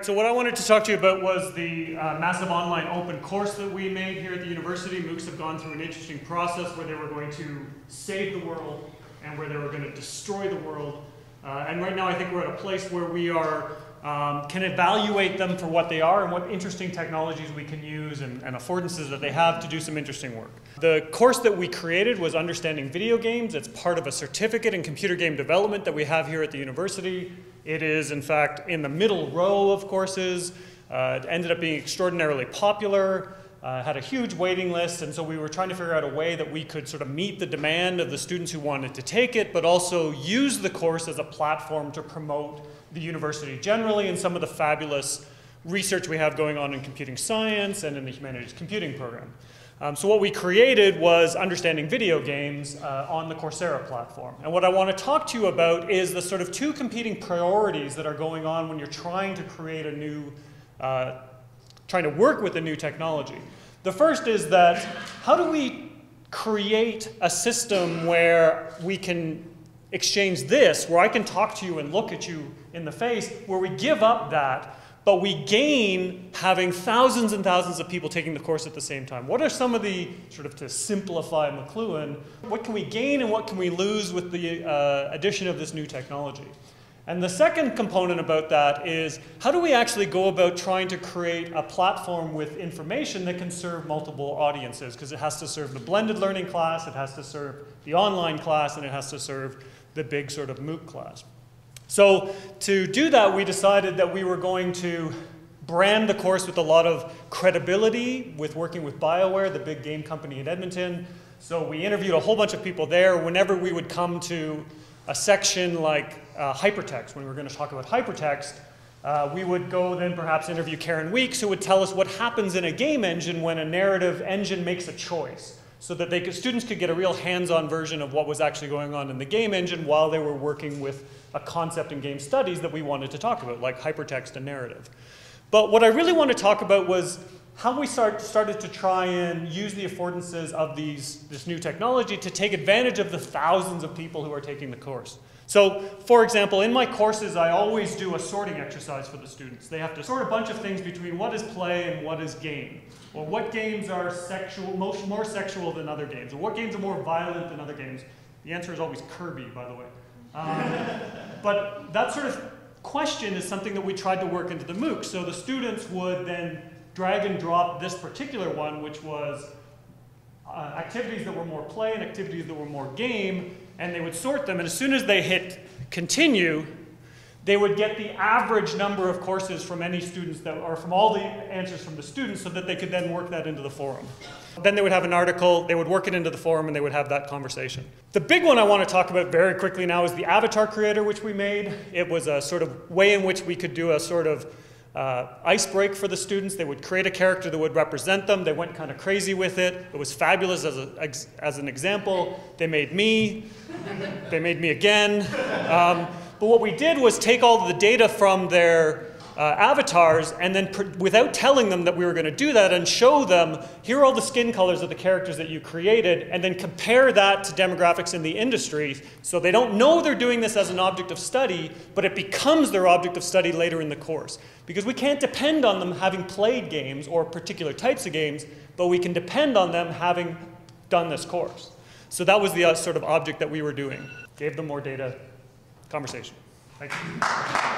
So what I wanted to talk to you about was the massive online open course that we made here at the university. MOOCs have gone through an interesting process where they were going to save the world and where they were going to destroy the world. And right now I think we're at a place where we are, can evaluate them for what they are and what interesting technologies we can use and affordances that they have to do some interesting work. The course that we created was Understanding Video Games. It's part of a certificate in computer game development that we have here at the university. It is, in fact, in the middle row of courses. It ended up being extraordinarily popular, had a huge waiting list, and so we were trying to figure out a way that we could sort of meet the demand of the students who wanted to take it, but also use the course as a platform to promote the university generally and some of the fabulous research we have going on in computing science and in the humanities computing program. So what we created was Understanding Video Games on the Coursera platform. And what I want to talk to you about is the sort of two competing priorities that are going on when you're trying to create a new, trying to work with a new technology. The first is that how do we create a system where we can exchange this, where I can talk to you and look at you in the face, where we give up that, but we gain having thousands and thousands of people taking the course at the same time. What are some of the, sort of to simplify McLuhan, what can we gain and what can we lose with the addition of this new technology? And the second component about that is how do we actually go about trying to create a platform with information that can serve multiple audiences? Because it has to serve the blended learning class, it has to serve the online class, and it has to serve the big sort of MOOC class. So to do that, we decided that we were going to brand the course with a lot of credibility with working with BioWare, the big game company in Edmonton. So we interviewed a whole bunch of people there. Whenever we would come to a section like hypertext, when we were going to talk about hypertext, we would go then perhaps interview Karen Weeks, who would tell us what happens in a game engine when a narrative engine makes a choice, so that students could get a real hands-on version of what was actually going on in the game engine while they were working with a concept in game studies that we wanted to talk about, like hypertext and narrative. But what I really want to talk about was how we started to try and use the affordances of this new technology to take advantage of the thousands of people who are taking the course. So, for example, in my courses, I always do a sorting exercise for the students. They have to sort a bunch of things between what is play and what is game. Or what games are more sexual than other games. Or what games are more violent than other games. The answer is always Kirby, by the way. But that sort of question is something that we tried to work into the MOOC. So the students would then drag and drop this particular one, which was activities that were more play and activities that were more game, and they would sort them. And as soon as they hit continue, they would get the average number of courses from any students that are from all the answers from the students so that they could then work that into the forum. Then they would have an article, they would work it into the forum, and they would have that conversation. The big one I want to talk about very quickly now is the avatar creator, which we made. It was a sort of way in which we could do a sort of ice break for the students. They would create a character that would represent them. They went kind of crazy with it. It was fabulous as an example. They made me. They made me again. But what we did was take all of the data from their avatars and then, without telling them that we were going to do that, and show them, here are all the skin colors of the characters that you created, and then compare that to demographics in the industry, so they don't know they're doing this as an object of study, but it becomes their object of study later in the course. Because we can't depend on them having played games or particular types of games, but we can depend on them having done this course. So that was the sort of object that we were doing. Gave them more data. Conversation. Thank you.